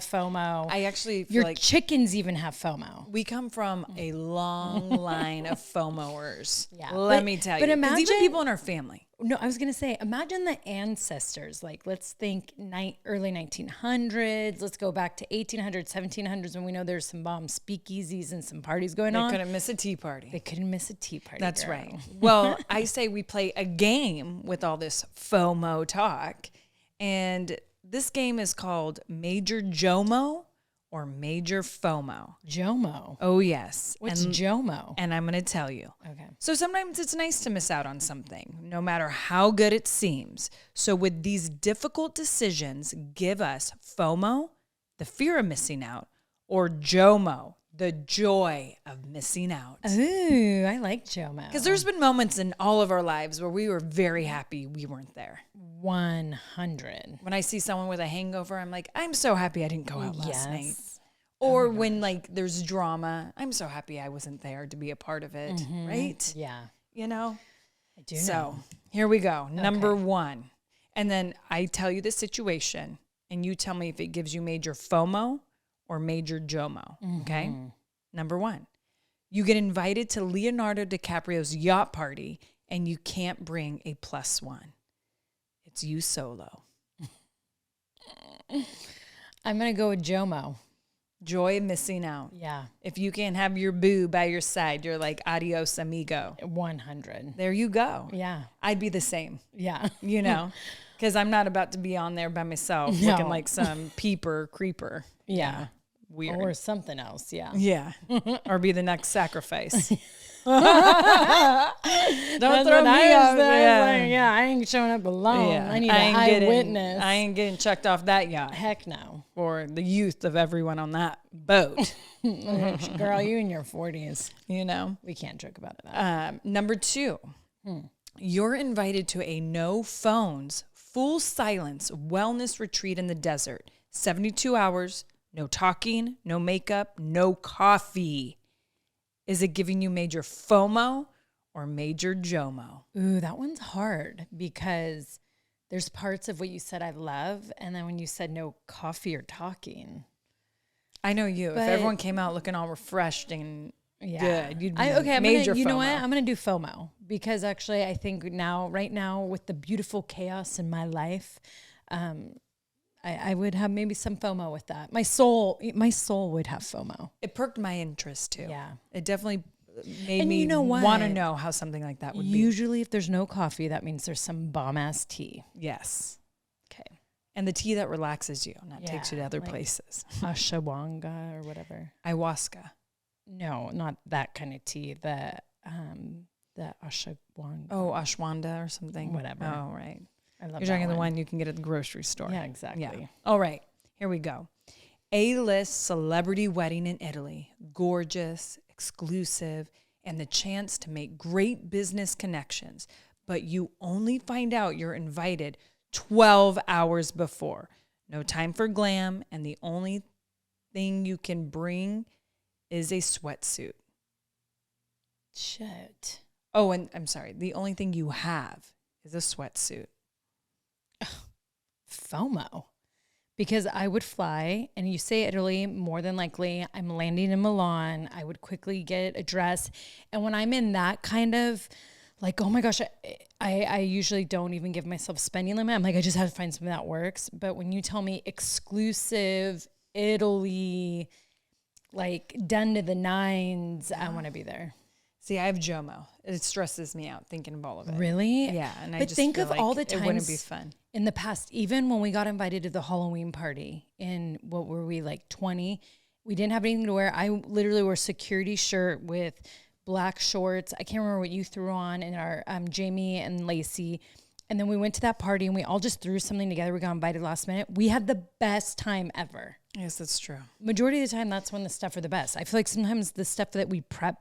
Speaker 1: FOMO.
Speaker 2: I actually feel
Speaker 1: your
Speaker 2: like
Speaker 1: chickens even have FOMO.
Speaker 2: We come from a long line of FOMOers.
Speaker 1: Yeah.
Speaker 2: Let me tell you.
Speaker 1: But imagine
Speaker 2: even people in our family.
Speaker 1: No, I was going to say, imagine the ancestors. Like, let's think early 1900s. Let's go back to 1800s, 1700s, when we know there's some bomb speakeasies and some parties going on.
Speaker 2: They couldn't miss a tea party.
Speaker 1: That's
Speaker 2: girl. Right. Well, I say we play a game with all this FOMO talk. And this game is called Major JOMO or Major FOMO.
Speaker 1: JOMO?
Speaker 2: Oh, yes.
Speaker 1: What's JOMO?
Speaker 2: And I'm going to tell you.
Speaker 1: Okay.
Speaker 2: So sometimes it's nice to miss out on something, no matter how good it seems. So with these difficult decisions, give us FOMO, the fear of missing out, or JOMO, the joy of missing out.
Speaker 1: Ooh, I like JOMO.
Speaker 2: Because there's been moments in all of our lives where we were very happy we weren't there.
Speaker 1: 100.
Speaker 2: When I see someone with a hangover, I'm like, I'm so happy I didn't go out last night. Or when like there's drama, I'm so happy I wasn't there to be a part of it, right?
Speaker 1: Yeah.
Speaker 2: You know?
Speaker 1: I do know.
Speaker 2: So here we go. Number 1. And then I tell you the situation and you tell me if it gives you major FOMO or major JOMO. Okay? Number 1. You get invited to Leonardo DiCaprio's yacht party and you can't bring a +1. It's you solo.
Speaker 1: I'm going to go with JOMO.
Speaker 2: Joy of missing out.
Speaker 1: Yeah.
Speaker 2: If you can't have your boo by your side, you're like, adios, amigo.
Speaker 1: 100.
Speaker 2: There you go.
Speaker 1: Yeah.
Speaker 2: I'd be the same.
Speaker 1: Yeah.
Speaker 2: You know, because I'm not about to be on there by myself looking like some peeper creeper.
Speaker 1: Yeah.
Speaker 2: Weird.
Speaker 1: Or something else. Yeah.
Speaker 2: Yeah. Or be the next sacrifice. Don't
Speaker 3: That's
Speaker 2: throw
Speaker 3: what
Speaker 2: me
Speaker 3: I
Speaker 2: out.
Speaker 3: was
Speaker 2: Yeah.
Speaker 3: like, yeah, I ain't showing up alone.
Speaker 2: Yeah.
Speaker 3: I need an eyewitness.
Speaker 2: I ain't getting chucked off that yacht
Speaker 3: Heck no.
Speaker 2: for the youth of everyone on that boat.
Speaker 3: Girl, you in your 40s.
Speaker 2: You know?
Speaker 3: We can't joke about it.
Speaker 2: Number 2, you're invited to a no phones, full silence wellness retreat in the desert. 72 hours, no talking, no makeup, no coffee. Is it giving you major FOMO or major JOMO?
Speaker 3: Ooh, that one's hard because there's parts of what you said I love. And then when you said no coffee or talking.
Speaker 2: I know you. If
Speaker 3: But-
Speaker 2: everyone came out looking all refreshed and good, you'd be
Speaker 3: Major
Speaker 2: FOMO.
Speaker 3: you know what? I'm going to do FOMO because actually I think right now with the beautiful chaos in my life, I would have maybe some FOMO with that. My soul would have FOMO.
Speaker 2: It perked my interest too.
Speaker 3: Yeah.
Speaker 2: It definitely made
Speaker 3: And
Speaker 2: me
Speaker 3: you know what?
Speaker 2: want to know how something like that would be.
Speaker 3: Usually if there's no coffee, that means there's some bomb ass tea.
Speaker 2: Yes.
Speaker 3: Okay.
Speaker 2: And the tea that relaxes you, not takes you to
Speaker 3: Yeah,
Speaker 2: other
Speaker 3: like-
Speaker 2: places.
Speaker 3: Ashwagandha or whatever.
Speaker 2: Ayahuasca.
Speaker 3: No, not that kind of tea. The ashwagandha.
Speaker 2: Oh, ashwanda or something.
Speaker 3: Whatever.
Speaker 2: Oh, right.
Speaker 3: I love
Speaker 2: You're
Speaker 3: that
Speaker 2: drinking the
Speaker 3: one.
Speaker 2: one you can get at the grocery store.
Speaker 3: Yeah, exactly.
Speaker 2: Yeah. All right. Here we go. A-list celebrity wedding in Italy. Gorgeous, exclusive, and the chance to make great business connections. But you only find out you're invited 12 hours before. No time for glam, and the only thing you can bring is a sweatsuit.
Speaker 3: Shit.
Speaker 2: Oh, and I'm sorry. The only thing you have is a sweatsuit.
Speaker 3: FOMO. Because I would fly, and you say Italy, more than likely, I'm landing in Milan. I would quickly get a dress. And when I'm in that kind of, like, oh my gosh, I usually don't even give myself spending limit. I'm like, I just have to find something that works. But when you tell me exclusive Italy, like done to the nines, I want to be there.
Speaker 2: See, I have JOMO. It stresses me out thinking of all of it.
Speaker 3: Really?
Speaker 2: Yeah, and I
Speaker 3: But
Speaker 2: just
Speaker 3: think
Speaker 2: feel
Speaker 3: of
Speaker 2: like
Speaker 3: all the
Speaker 2: it wouldn't be
Speaker 3: times
Speaker 2: fun.
Speaker 3: in the past, even when we got invited to the Halloween party in, what were we, like 20? We didn't have anything to wear. I literally wore a security shirt with black shorts. I can't remember what you threw on, and our Jamie and Lacey. And then we went to that party and we all just threw something together. We got invited last minute. We had the best time ever.
Speaker 2: Yes, that's true.
Speaker 3: Majority of the time, that's when the stuff are the best. I feel like sometimes the stuff that we prep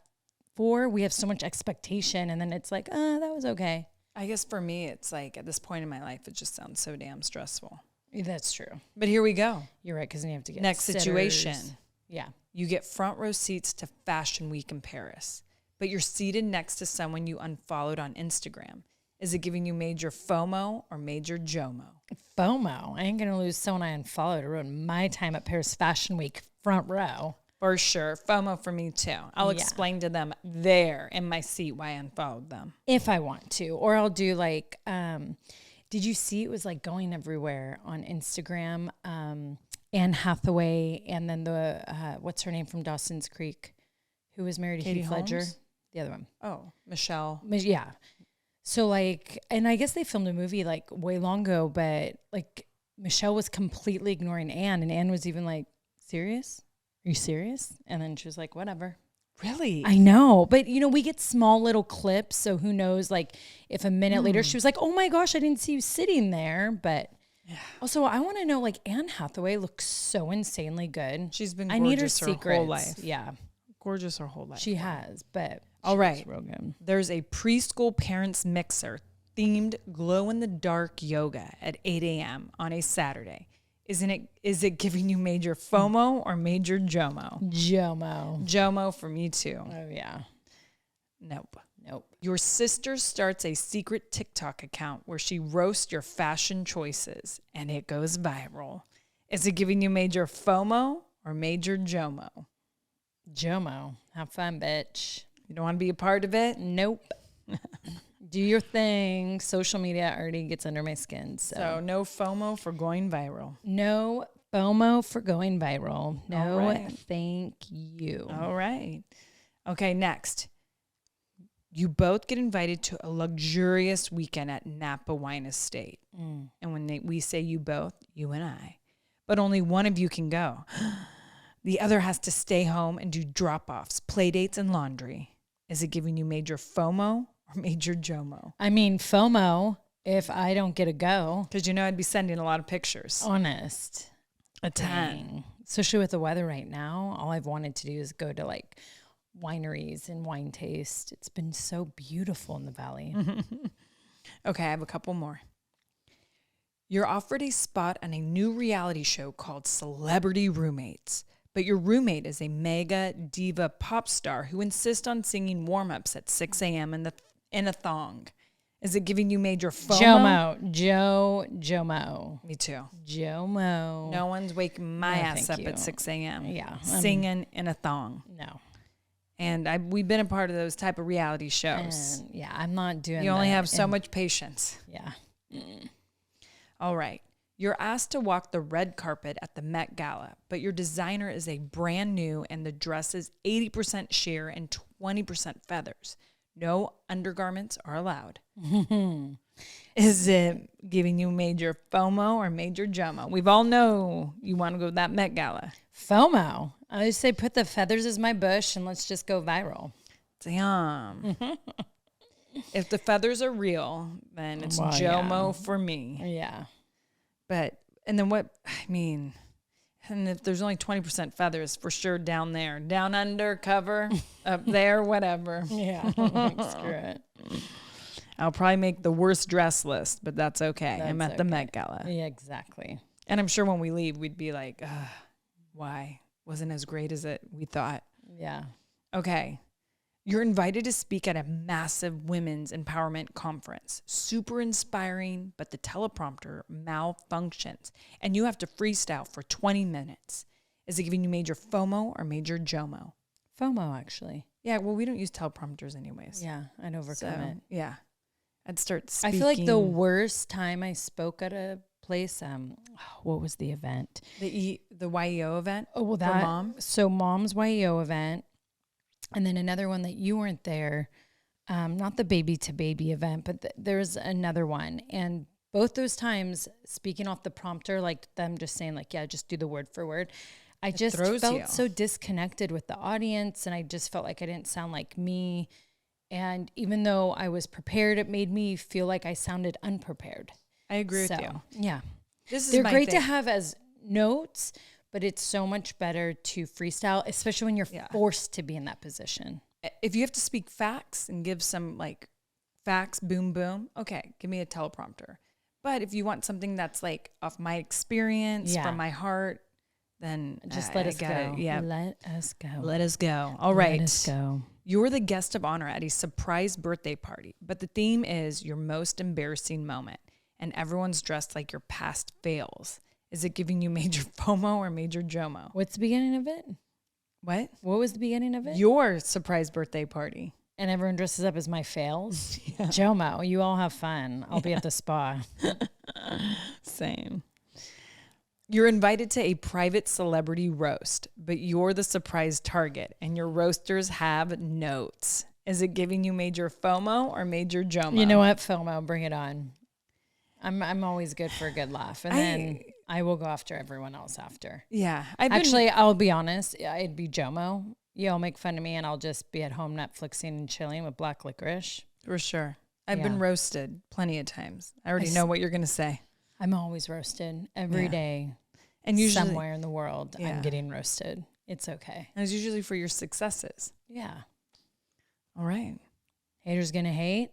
Speaker 3: for, we have so much expectation, and then it's like, that was okay.
Speaker 2: I guess for me, it's like at this point in my life, it just sounds so damn stressful.
Speaker 3: That's true.
Speaker 2: But here we go.
Speaker 3: You're right, because then you have to get
Speaker 2: Next
Speaker 3: sitters.
Speaker 2: situation.
Speaker 3: Yeah.
Speaker 2: You get front row seats to Fashion Week in Paris, but you're seated next to someone you unfollowed on Instagram. Is it giving you major FOMO or major JOMO?
Speaker 3: FOMO. I ain't going to lose someone I unfollowed to ruin my time at Paris Fashion Week front row.
Speaker 2: For sure. FOMO for me too. I'll
Speaker 3: Yeah.
Speaker 2: explain to them there in my seat why I unfollowed them.
Speaker 3: If I want to. Or I'll do like, did you see it was like going everywhere on Instagram? Anne Hathaway and then the, what's her name from Dawson's Creek? Who was married to
Speaker 2: Katie
Speaker 3: Heath Ledger?
Speaker 2: Holmes?
Speaker 3: The other one.
Speaker 2: Oh, Michelle.
Speaker 3: Yeah. So like, and I guess they filmed a movie like way long ago, but like Michelle was completely ignoring Anne, and Anne was even like, serious? Are you serious? And then she was like, whatever.
Speaker 2: Really?
Speaker 3: I know. But you know, we get small little clips. So who knows, like if a minute later she was like, oh my gosh, I didn't see you sitting there. But also I want to know, like Anne Hathaway looks so insanely good.
Speaker 2: She's been
Speaker 3: I need her
Speaker 2: gorgeous her
Speaker 3: secrets.
Speaker 2: whole life.
Speaker 3: Yeah,
Speaker 2: Gorgeous her whole life.
Speaker 3: she has, but
Speaker 2: All
Speaker 3: she
Speaker 2: right.
Speaker 3: looks real good.
Speaker 2: There's a preschool parents mixer themed glow-in-the-dark yoga at 8 a.m. on a Saturday. Is it giving you major FOMO or major JOMO?
Speaker 3: JOMO.
Speaker 2: JOMO for me too.
Speaker 3: Oh yeah.
Speaker 2: Nope.
Speaker 3: Nope.
Speaker 2: Your sister starts a secret TikTok account where she roasts your fashion choices and it goes viral. Is it giving you major FOMO or major JOMO?
Speaker 3: JOMO. Have fun, bitch.
Speaker 2: You don't want to be a part of it?
Speaker 3: Nope. Do your thing. Social media already gets under my skin.
Speaker 2: So no FOMO for going viral.
Speaker 3: No FOMO for going viral. No,
Speaker 2: All right.
Speaker 3: thank you.
Speaker 2: All right. Okay, next. You both get invited to a luxurious weekend at Napa Wine Estate. And when we say you both, you and I. But only one of you can go. The other has to stay home and do drop-offs, play dates, and laundry. Is it giving you major FOMO or major JOMO?
Speaker 3: I mean, FOMO, if I don't get a go.
Speaker 2: Because I'd be sending a lot of pictures.
Speaker 3: Honest.
Speaker 2: A ton.
Speaker 3: Dang. Especially with the weather right now. All I've wanted to do is go to like wineries and wine taste. It's been so beautiful in the valley.
Speaker 2: Okay, I have a couple more. You're offered a spot on a new reality show called Celebrity Roommates, but your roommate is a mega diva pop star who insists on singing warm-ups at 6 a.m. in a thong. Is it giving you major FOMO?
Speaker 3: JOMO.
Speaker 2: Me too.
Speaker 3: JOMO.
Speaker 2: No one's waking my ass up
Speaker 3: you.
Speaker 2: at 6 a.m.
Speaker 3: Yeah.
Speaker 2: Singing in a thong.
Speaker 3: No.
Speaker 2: And we've been a part of those type of reality shows.
Speaker 3: And yeah, I'm not doing that.
Speaker 2: You only have so much patience.
Speaker 3: Yeah.
Speaker 2: All right. You're asked to walk the red carpet at the Met Gala, but your designer is a brand new and the dress is 80% sheer and 20% feathers. No undergarments are allowed. Is it giving you major FOMO or major JOMO? We've all know you want to go to that Met Gala.
Speaker 3: FOMO. I just say put the feathers as my bush and let's just go viral.
Speaker 2: Damn. If the feathers are real, then it's JOMO for me.
Speaker 3: Yeah.
Speaker 2: But, and then what, I mean, and if there's only 20% feathers, for sure down there, down under, cover, up there, whatever.
Speaker 3: Yeah. Screw it.
Speaker 2: I'll probably make the worst dress list, but that's okay. I'm at the
Speaker 3: okay.
Speaker 2: Met Gala.
Speaker 3: Yeah, exactly.
Speaker 2: And I'm sure when we leave, we'd be like, why? Wasn't as great as we thought.
Speaker 3: Yeah.
Speaker 2: Okay. You're invited to speak at a massive women's empowerment conference. Super inspiring, but the teleprompter malfunctions, and you have to freestyle for 20 minutes. Is it giving you major FOMO or major JOMO?
Speaker 3: FOMO, actually.
Speaker 2: Yeah, well, we don't use teleprompters anyways.
Speaker 3: Yeah, I'd overcome it.
Speaker 2: Yeah. I'd start speaking.
Speaker 3: I feel like the worst time I spoke at a place, what was the event?
Speaker 2: The YEO event?
Speaker 3: Oh, well,
Speaker 2: for
Speaker 3: that,
Speaker 2: Mom?
Speaker 3: So Mom's YEO event. And then another one that you weren't there, not the baby to baby event, but there's another one. And both those times, speaking off the prompter, like them just saying like, yeah, just do the word for word. I just felt so disconnected with the audience. And I just felt like I didn't sound like me. And even though I was prepared, it made me feel like I sounded unprepared.
Speaker 2: I agree with you.
Speaker 3: Yeah.
Speaker 2: They're
Speaker 3: great to have as notes, but it's so much better to freestyle, especially when you're forced to be in that position.
Speaker 2: If you have to speak facts and give some like facts, boom, boom, okay, give me a teleprompter. But if you want something that's like off my experience, from my heart, then
Speaker 3: just let us go.
Speaker 2: Yeah.
Speaker 3: Let us go.
Speaker 2: Let us go. All right.
Speaker 3: Let us go.
Speaker 2: You're the guest of honor at a surprise birthday party, but the theme is your most embarrassing moment, and everyone's dressed like your past fails. Is it giving you major FOMO or major JOMO?
Speaker 3: What's the beginning of it?
Speaker 2: What?
Speaker 3: What was the beginning of it?
Speaker 2: Your surprise birthday party.
Speaker 3: And everyone dresses up as my fails? JOMO, you all have fun. I'll be at the spa.
Speaker 2: Same. You're invited to a private celebrity roast, but you're the surprise target, and your roasters have notes. Is it giving you major FOMO or major JOMO?
Speaker 3: You know what? FOMO, bring it on. I'm always good for a good laugh. And then I will go after everyone else after.
Speaker 2: Yeah.
Speaker 3: I'll be honest. It'd be JOMO. You'll make fun of me and I'll just be at home Netflixing and chilling with black licorice.
Speaker 2: For sure. I've been roasted plenty of times. I already know what you're going to say.
Speaker 3: I'm always roasted every day.
Speaker 2: And usually
Speaker 3: somewhere in the world, I'm getting roasted. It's okay.
Speaker 2: And it's usually for your successes.
Speaker 3: Yeah.
Speaker 2: All right.
Speaker 3: Haters gonna hate.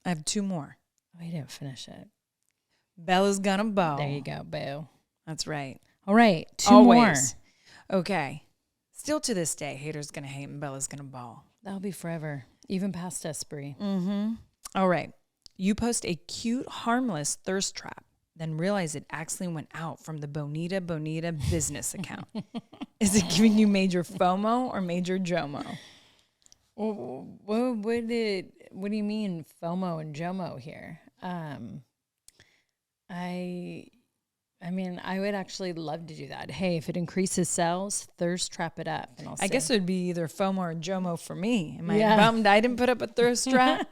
Speaker 2: I have two more.
Speaker 3: Oh, you didn't finish it.
Speaker 2: Bella's gonna bow.
Speaker 3: There you go, boo.
Speaker 2: That's right.
Speaker 3: All right. Two more.
Speaker 2: Okay. Still to this day, haters gonna hate and Bella's gonna bawl.
Speaker 3: That'll be forever. Even past Esprit.
Speaker 2: Mm-hmm. All right. You post a cute, harmless thirst trap, then realize it accidentally went out from the Bonita Bonita business account. Is it giving you major FOMO or major JOMO?
Speaker 3: Well, what do you mean FOMO and JOMO here? I mean, I would actually love to do that. Hey, if it increases sales, thirst trap it up. And
Speaker 2: I guess it would be either FOMO or JOMO for me. Am I bummed I didn't put up a thirst trap?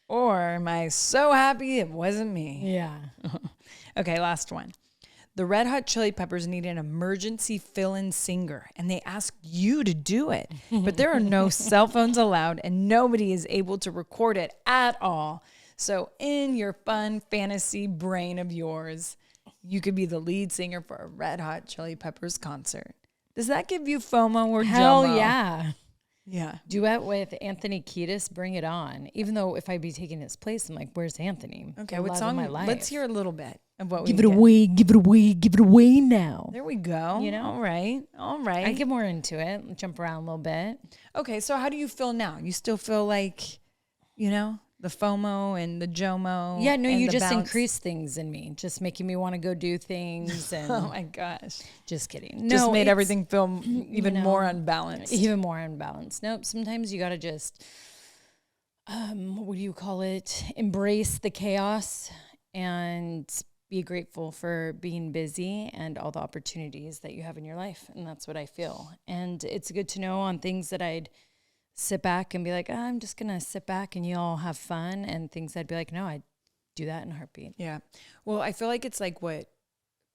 Speaker 2: Or am I so happy it wasn't me?
Speaker 3: Yeah.
Speaker 2: Okay, last one. The Red Hot Chili Peppers need an emergency fill-in singer, and they ask you to do it. But there are no cell phones allowed, and nobody is able to record it at all. So in your fun fantasy brain of yours, you could be the lead singer for a Red Hot Chili Peppers concert. Does that give you FOMO or
Speaker 3: Hell
Speaker 2: JOMO?
Speaker 3: yeah.
Speaker 2: Yeah.
Speaker 3: Duet with Anthony Kiedis, bring it on. Even though if I'd be taking his place, I'm like, where's Anthony?
Speaker 2: Okay, what song? Let's hear a little bit of what
Speaker 3: Give
Speaker 2: we
Speaker 3: it
Speaker 2: get.
Speaker 3: away, give it away, give it away now.
Speaker 2: There we go.
Speaker 3: You know?
Speaker 2: All right.
Speaker 3: I get more into it, jump around a little bit.
Speaker 2: Okay, so how do you feel now? You still feel like, you know, the FOMO and the JOMO?
Speaker 3: Yeah, no,
Speaker 2: and
Speaker 3: you
Speaker 2: the
Speaker 3: just
Speaker 2: bounce?
Speaker 3: increase things in me, just making me want to go do things. And
Speaker 2: Oh my gosh.
Speaker 3: just kidding.
Speaker 2: Just made
Speaker 3: it's
Speaker 2: everything feel even more unbalanced.
Speaker 3: Even more unbalanced. Nope. Sometimes you got to just, what do you call it? Embrace the chaos and be grateful for being busy and all the opportunities that you have in your life. And that's what I feel. And it's good to know on things that I'd sit back and be like, I'm just going to sit back and you all have fun, and things I'd be like, no, I'd do that in a heartbeat.
Speaker 2: Yeah. Well, I feel like it's like what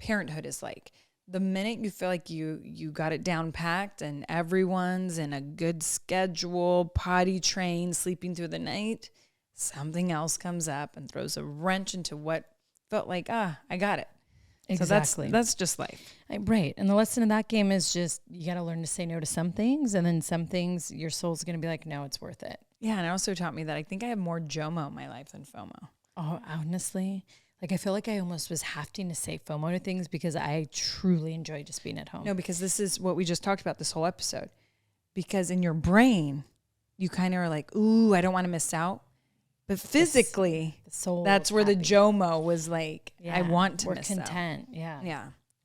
Speaker 2: parenthood is like. The minute you feel like you got it down packed and everyone's in a good schedule, potty trained, sleeping through the night, something else comes up and throws a wrench into what felt like, I got it.
Speaker 3: Exactly.
Speaker 2: So that's just life.
Speaker 3: Right. And the lesson of that game is just, you got to learn to say no to some things. And then some things your soul's going to be like, no, it's worth it.
Speaker 2: Yeah. And it also taught me that I think I have more JOMO in my life than FOMO.
Speaker 3: Oh, honestly, like I feel like I almost was having to say FOMO to things because I truly enjoy just being at home.
Speaker 2: No, because this is what we just talked about this whole episode. Because in your brain, you kind of are like, ooh, I don't want to miss out. But physically,
Speaker 3: the soul,
Speaker 2: that's where the JOMO was like,
Speaker 3: yeah,
Speaker 2: I want to
Speaker 3: we're
Speaker 2: miss
Speaker 3: content.
Speaker 2: out.
Speaker 3: Yeah.
Speaker 2: Yeah.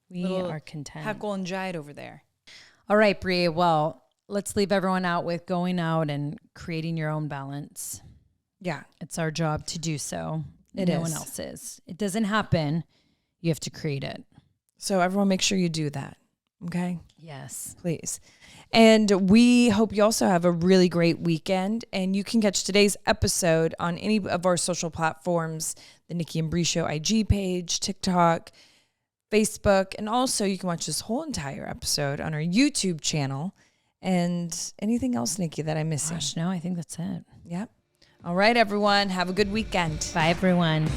Speaker 3: We
Speaker 2: Little
Speaker 3: are content.
Speaker 2: Heckle and Jide over there.
Speaker 1: All right, Brie. Well, let's leave everyone out with going out and creating your own balance.
Speaker 2: Yeah.
Speaker 1: It's our job to do so.
Speaker 2: It
Speaker 1: no
Speaker 2: is.
Speaker 1: one else's. It doesn't happen. You have to create it.
Speaker 2: So everyone make sure you do that. Okay.
Speaker 1: Yes.
Speaker 2: Please. And we hope you also have a really great weekend. And you can catch today's episode on any of our social platforms, the Nikki and Brie Show IG page, TikTok, Facebook. And also you can watch this whole entire episode on our YouTube channel. And anything else, Nikki, that I'm missing?
Speaker 1: Gosh, no, I think that's it.
Speaker 2: Yep. All right, everyone. Have a good weekend.
Speaker 1: Bye, everyone.